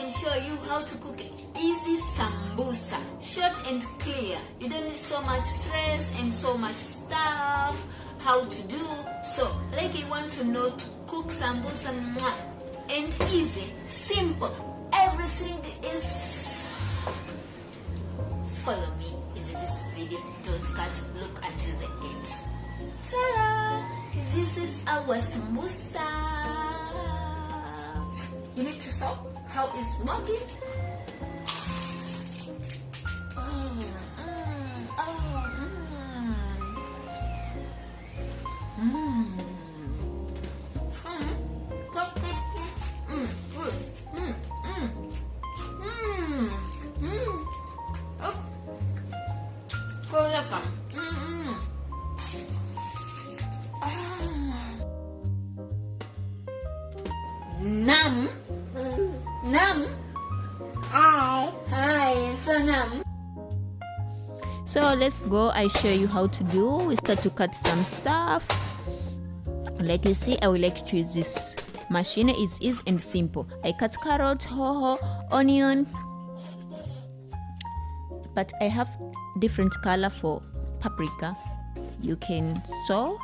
will show you how to cook easy sambusa, short and clear. You don't need so much stress and so much stuff how to do. So like you want to know to cook sambusa and easy, simple, everything is. Follow me into this video, don't cut, look until the end. Ta-da! This is our sambusa. You need to stop how it's smoking. Nam. Nam. Hi. So Nam. So let's go. I show you how to do. We start to cut some stuff. Like you see, I would like to use this machine. It's easy and simple. I cut carrot, hoho, onion. But I have different color for paprika. You can sew.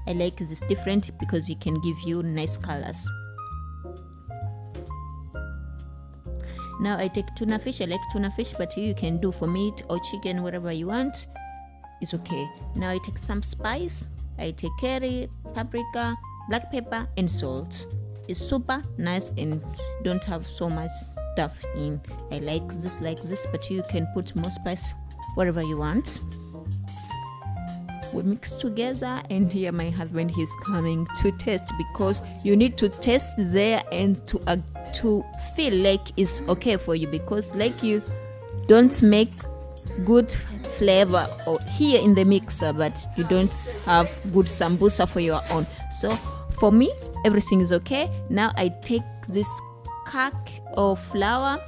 I like this different because it can give you nice colors. Now I take tuna fish. I like tuna fish, but you can do for meat or chicken, whatever you want. It's okay. Now I take some spice. I take curry, paprika, black pepper, and salt. It's super nice and don't have so much stuff in. I like this, but you can put more spice, whatever you want. We mix together, and here my husband, he's coming to taste, because you need to taste there and to feel like it's okay for you, because like you don't make good flavor or here in the mixer, but you don't have good sambusa for your own. So for me, everything is okay. Now I take this cake of flour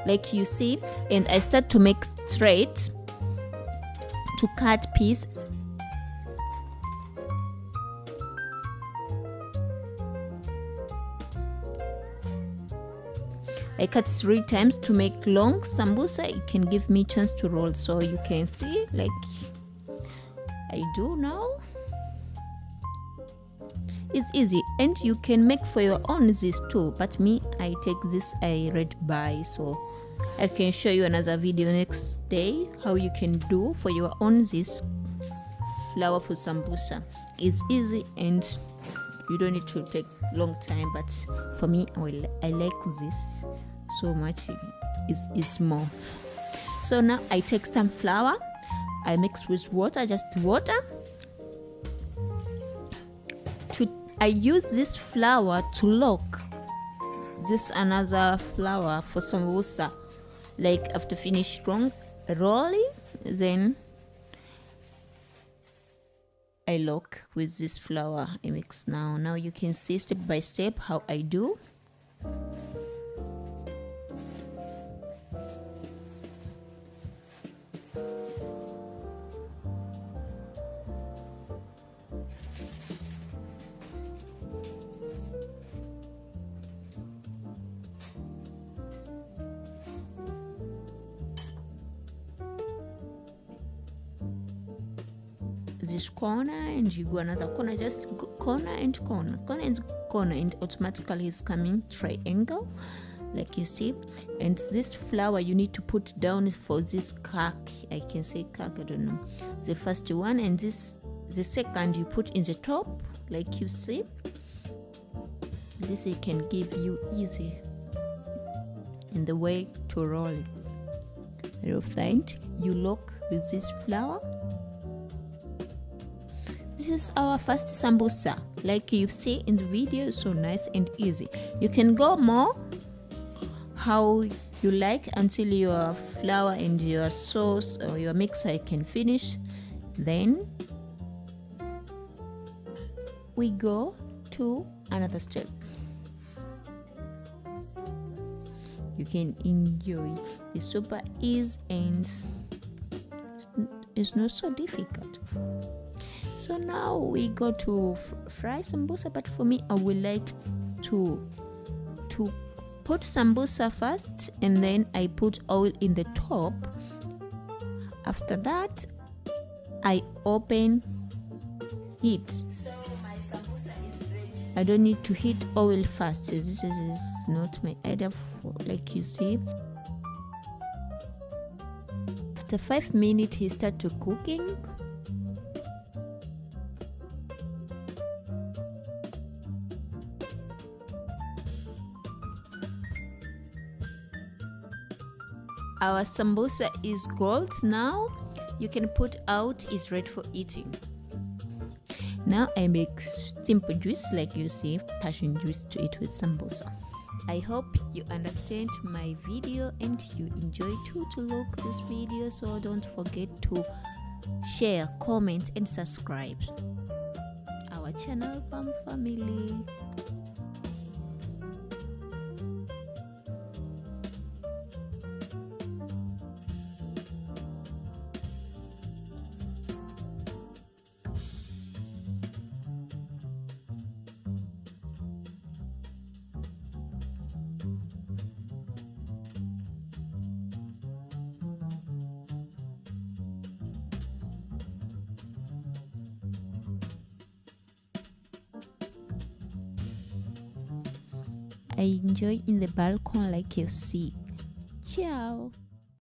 like you see, and I start to make straight to cut piece. I cut 3 times to make long sambusa. It can give me chance to roll, so you can see like I do now. It's easy, and you can make for your own this too, but me, I take this I read by, so I can show you another video next day how you can do for your own this flavorful sambusa. It's easy and you don't need to take long time, but for me, I like this so much. It's more. So now I take some flour, I mix with water, just water. I use this flour to lock this another flour for sambusa. Like after finish rolling, then I lock with this flour I mix now. Now you can see step by step how I do. This corner and you go another corner, just go corner and corner, corner and corner, and automatically it's coming triangle like you see. And this flour you need to put down for this cake. I can say cake, I don't know, the first one, and this the second you put in the top like you see. This it can give you easy in the way to roll it. You find you lock with this flour. This is our first sambusa. Like you see in the video, so nice and easy. You can go more how you like until your flour and your sauce or your mixer can finish. Then we go to another step. You can enjoy. It's super easy and it's not so difficult. So now we go to fry sambusa, but for me I would like to put sambusa first, and then I put oil in the top. After that I open heat. So my sambusa is ready. I don't need to heat oil first. This is not my idea, like you see. After 5 minutes he start to cooking. Our sambusa is gold now. You can put out, it's ready for eating. Now I make simple juice, like you see, passion juice to eat with sambusa. I hope you understand my video and you enjoy too to look this video. So don't forget to share, comment and subscribe our channel, B.A.M family. I enjoy in the balcony, like you see. Ciao.